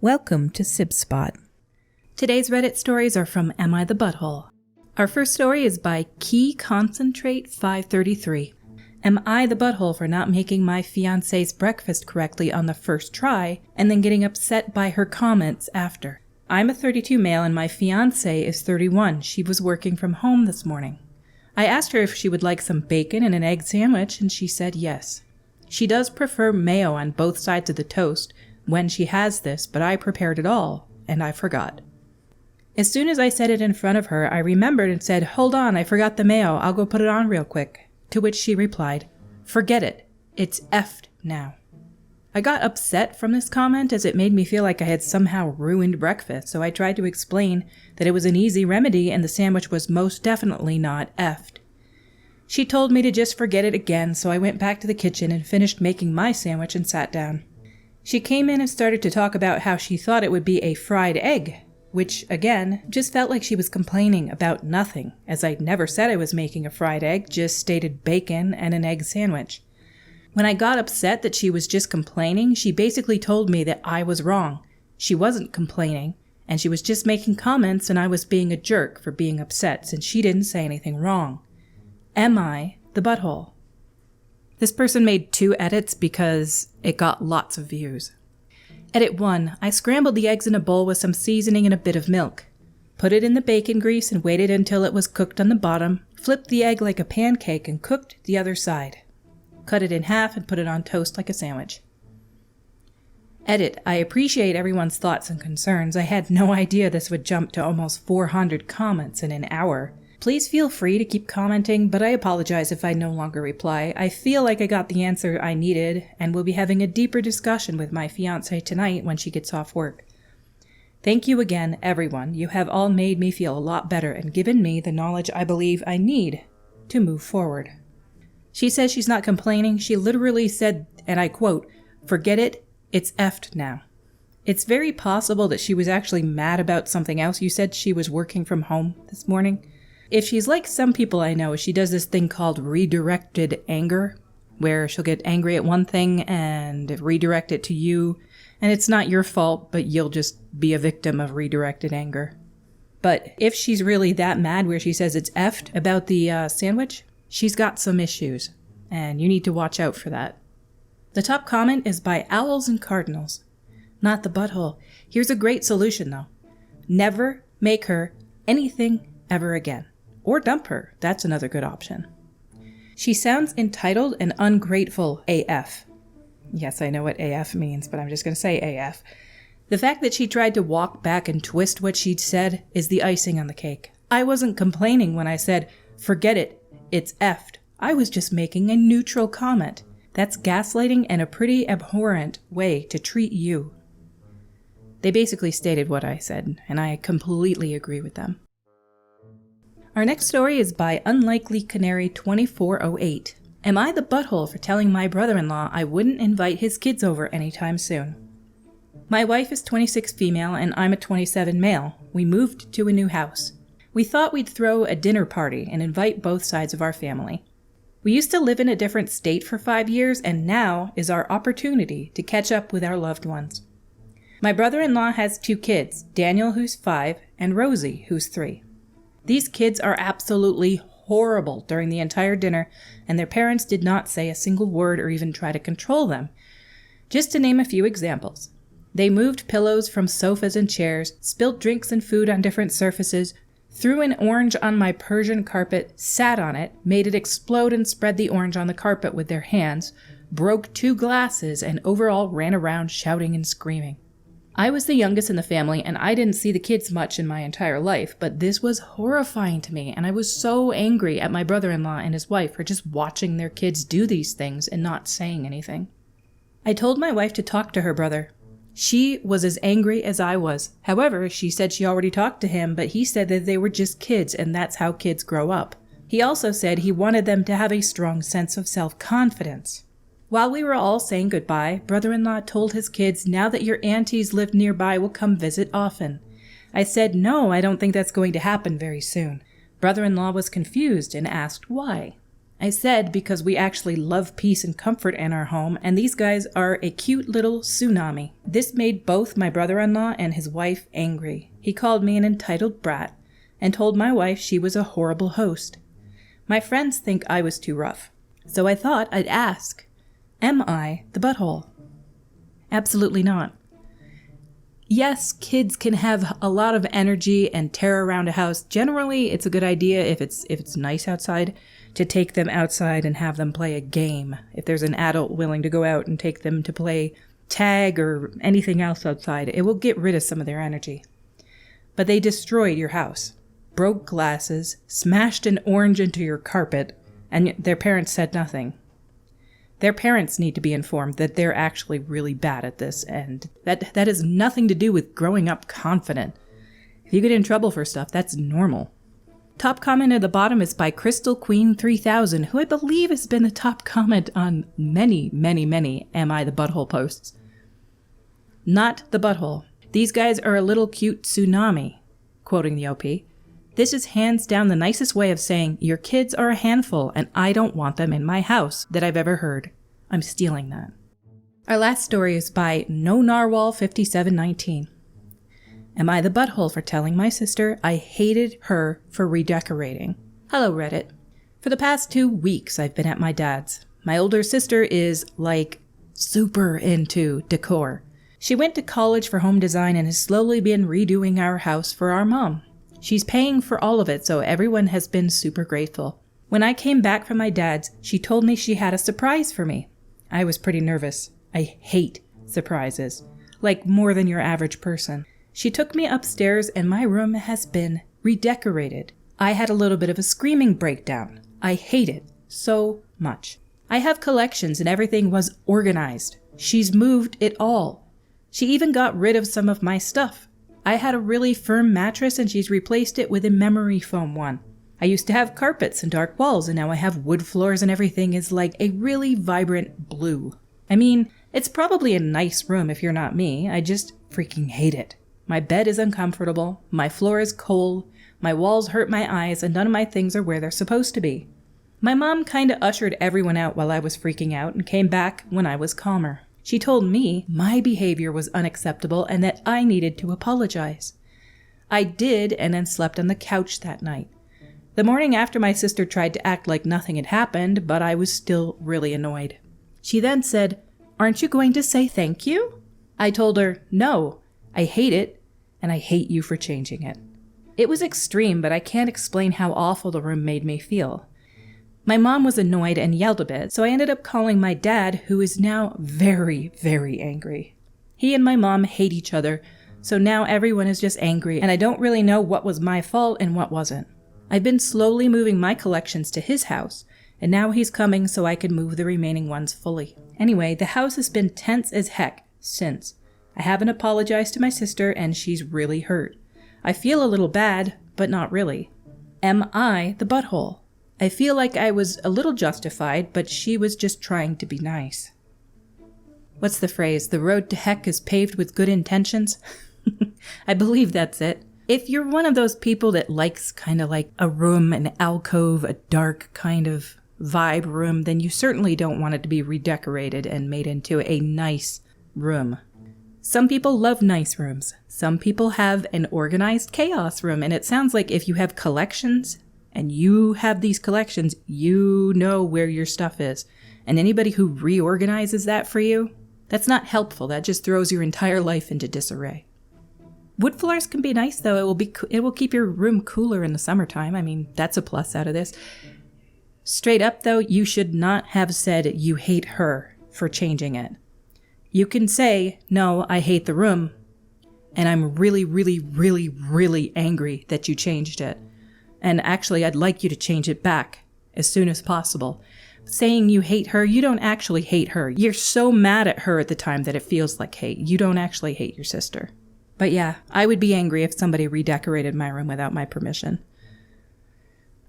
Welcome to Sib Spot. Today's Reddit stories are from Am I the Butthole? Our first story is by Key Concentrate 533. Am I the butthole for not making my fiancé's breakfast correctly on the first try and then getting upset by her comments after? I'm a 32 male and my fiancé is 31. She was working from home this morning. I asked her if she would like some bacon and an egg sandwich and she said yes. She does prefer mayo on both sides of the toast when she has this, but I prepared it all, and I forgot. As soon as I said it in front of her, I remembered and said, "Hold on, I forgot the mayo, I'll go put it on real quick." To which she replied, "Forget it, it's effed now." I got upset from this comment as it made me feel like I had somehow ruined breakfast, so I tried to explain that it was an easy remedy and the sandwich was most definitely not effed. She told me to just forget it again, so I went back to the kitchen and finished making my sandwich and sat down. She came in and started to talk about how she thought it would be a fried egg, which, again, just felt like she was complaining about nothing, as I'd never said I was making a fried egg, just stated bacon and an egg sandwich. When I got upset that she was just complaining, she basically told me that I was wrong. She wasn't complaining, and she was just making comments and I was being a jerk for being upset since she didn't say anything wrong. Am I the butthole? This person made 2 edits because it got lots of views. Edit 1. I scrambled the eggs in a bowl with some seasoning and a bit of milk. Put it in the bacon grease and waited until it was cooked on the bottom, flipped the egg like a pancake and cooked the other side. Cut it in half and put it on toast like a sandwich. Edit. I appreciate everyone's thoughts and concerns. I had no idea this would jump to almost 400 comments in an hour. Please feel free to keep commenting, but I apologize if I no longer reply. I feel like I got the answer I needed and will be having a deeper discussion with my fiancé tonight when she gets off work. Thank you again, everyone. You have all made me feel a lot better and given me the knowledge I believe I need to move forward. She says she's not complaining. She literally said, and I quote, "Forget it, it's effed now." It's very possible that she was actually mad about something else. You said she was working from home this morning. If she's like some people I know, she does this thing called redirected anger, where she'll get angry at one thing and redirect it to you, and it's not your fault, but you'll just be a victim of redirected anger. But if she's really that mad where she says it's effed about the sandwich, she's got some issues, and you need to watch out for that. The top comment is by Owls and Cardinals. Not the butthole. Here's a great solution, though. Never make her anything ever again. Or dump her. That's another good option. She sounds entitled and ungrateful AF. Yes, I know what AF means, but I'm just going to say AF. The fact that she tried to walk back and twist what she'd said is the icing on the cake. I wasn't complaining when I said, "Forget it, it's effed." I was just making a neutral comment. That's gaslighting and a pretty abhorrent way to treat you. They basically stated what I said, and I completely agree with them. Our next story is by Unlikely Canary 2408. Am I the butthole for telling my brother-in-law I wouldn't invite his kids over anytime soon? My wife is 26 female and I'm a 27 male. We moved to a new house. We thought we'd throw a dinner party and invite both sides of our family. We used to live in a different state for 5 years and now is our opportunity to catch up with our loved ones. My brother-in-law has 2 kids, Daniel who's 5 and Rosie who's 3. These kids are absolutely horrible during the entire dinner, and their parents did not say a single word or even try to control them. Just to name a few examples. They moved pillows from sofas and chairs, spilled drinks and food on different surfaces, threw an orange on my Persian carpet, sat on it, made it explode and spread the orange on the carpet with their hands, broke 2 glasses, and overall ran around shouting and screaming. I was the youngest in the family and I didn't see the kids much in my entire life, but this was horrifying to me and I was so angry at my brother-in-law and his wife for just watching their kids do these things and not saying anything. I told my wife to talk to her brother. She was as angry as I was. However, she said she already talked to him, but he said that they were just kids and that's how kids grow up. He also said he wanted them to have a strong sense of self-confidence. While we were all saying goodbye, brother-in-law told his kids, "Now that your aunties live nearby, we'll come visit often." I said, "No, I don't think that's going to happen very soon." Brother-in-law was confused and asked why. I said because we actually love peace and comfort in our home, and these guys are a cute little tsunami. This made both my brother-in-law and his wife angry. He called me an entitled brat and told my wife she was a horrible host. My friends think I was too rough, so I thought I'd ask, am I the butthole? Absolutely not. Yes, kids can have a lot of energy and tear around a house. Generally, it's a good idea if it's nice outside to take them outside and have them play a game. If there's an adult willing to go out and take them to play tag or anything else outside, it will get rid of some of their energy. But they destroyed your house, broke glasses, smashed an orange into your carpet, and their parents said nothing. Their parents need to be informed that they're actually really bad at this, and that has nothing to do with growing up confident. If you get in trouble for stuff, that's normal. Top comment at the bottom is by Crystal Queen 3000, who I believe has been the top comment on many, many, many Am I the Butthole posts. Not the butthole. These guys are a little cute tsunami, quoting the OP. This is hands down the nicest way of saying, your kids are a handful and I don't want them in my house that I've ever heard. I'm stealing that. Our last story is by No Narwhal 5719. Am I the butthole for telling my sister I hated her for redecorating? Hello, Reddit. For the past 2 weeks, I've been at my dad's. My older sister is, super into decor. She went to college for home design and has slowly been redoing our house for our mom. She's paying for all of it, so everyone has been super grateful. When I came back from my dad's, she told me she had a surprise for me. I was pretty nervous. I hate surprises. More than your average person. She took me upstairs and my room has been redecorated. I had a little bit of a screaming breakdown. I hate it so much. I have collections and everything was organized. She's moved it all. She even got rid of some of my stuff. I had a really firm mattress and she's replaced it with a memory foam one. I used to have carpets and dark walls and now I have wood floors and everything is like a really vibrant blue. I mean, it's probably a nice room if you're not me. I just freaking hate it. My bed is uncomfortable, my floor is cold, my walls hurt my eyes, and none of my things are where they're supposed to be. My mom kinda ushered everyone out while I was freaking out and came back when I was calmer. She told me my behavior was unacceptable and that I needed to apologize. I did and then slept on the couch that night. The morning after, my sister tried to act like nothing had happened, but I was still really annoyed. She then said, "Aren't you going to say thank you?" I told her, "No, I hate it, and I hate you for changing it." It was extreme, but I can't explain how awful the room made me feel. My mom was annoyed and yelled a bit, so I ended up calling my dad, who is now very, very angry. He and my mom hate each other, so now everyone is just angry, and I don't really know what was my fault and what wasn't. I've been slowly moving my collections to his house, and now he's coming so I can move the remaining ones fully. Anyway, the house has been tense as heck since. I haven't apologized to my sister, and she's really hurt. I feel a little bad, but not really. Am I the butthole? I feel like I was a little justified, but she was just trying to be nice. What's the phrase? The road to heck is paved with good intentions? I believe that's it. If you're one of those people that likes kind of like a room, an alcove, a dark kind of vibe room, then you certainly don't want it to be redecorated and made into a nice room. Some people love nice rooms. Some people have an organized chaos room, and it sounds like if you have collections and you have these collections, you know where your stuff is. And anybody who reorganizes that for you, that's not helpful. That just throws your entire life into disarray. Wood floors can be nice, though. It will keep your room cooler in the summertime. I mean, that's a plus out of this. Straight up, though, you should not have said you hate her for changing it. You can say, "No, I hate the room, and I'm really, really, really, really angry that you changed it. And actually, I'd like you to change it back as soon as possible." Saying you hate her, you don't actually hate her. You're so mad at her at the time that it feels like hate. You don't actually hate your sister. But yeah, I would be angry if somebody redecorated my room without my permission.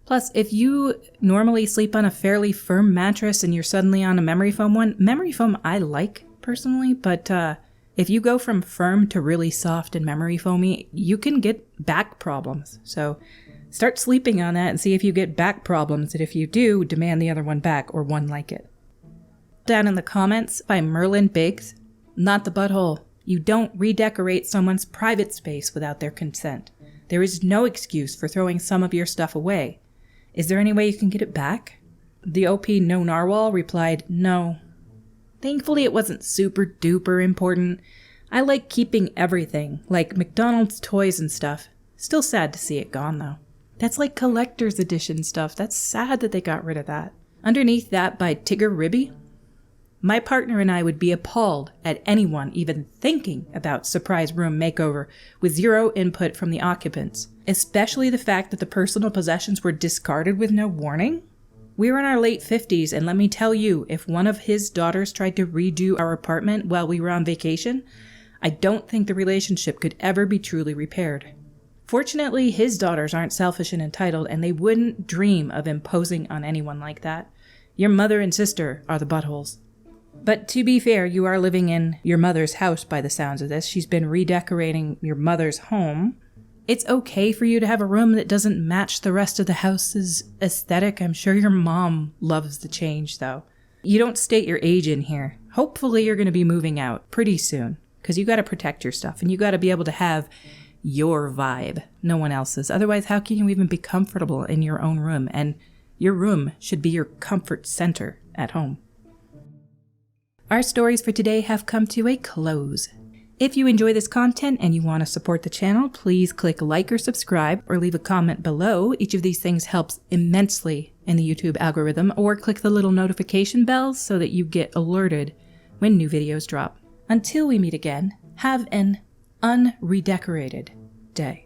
Plus, if you normally sleep on a fairly firm mattress and you're suddenly on a memory foam one, memory foam I like personally, but if you go from firm to really soft and memory foamy, you can get back problems. So Start sleeping on that and see if you get back problems, and if you do, demand the other one back or one like it. Down in the comments by Merlin Biggs, not the butthole. You don't redecorate someone's private space without their consent. There is no excuse for throwing some of your stuff away. Is there any way you can get it back? The OP No Narwhal replied, no. Thankfully it wasn't super duper important. I like keeping everything, like McDonald's toys and stuff. Still sad to see it gone though. That's like collector's edition stuff. That's sad that they got rid of that. Underneath that by Tigger Ribby, my partner and I would be appalled at anyone even thinking about surprise room makeover with zero input from the occupants, especially the fact that the personal possessions were discarded with no warning. We were in our late 50s, and let me tell you, if one of his daughters tried to redo our apartment while we were on vacation, I don't think the relationship could ever be truly repaired. Fortunately, his daughters aren't selfish and entitled, and they wouldn't dream of imposing on anyone like that. Your mother and sister are the buttholes. But to be fair, you are living in your mother's house by the sounds of this. She's been redecorating your mother's home. It's okay for you to have a room that doesn't match the rest of the house's aesthetic. I'm sure your mom loves the change, though. You don't state your age in here. Hopefully you're going to be moving out pretty soon, because you got to protect your stuff, and you got to be able to have your vibe, no one else's. Otherwise, how can you even be comfortable in your own room? And your room should be your comfort center at home. Our stories for today have come to a close. If you enjoy this content and you want to support the channel, please click like or subscribe or leave a comment below. Each of these things helps immensely in the YouTube algorithm, or click the little notification bells so that you get alerted when new videos drop. Until we meet again, have an unredecorated day.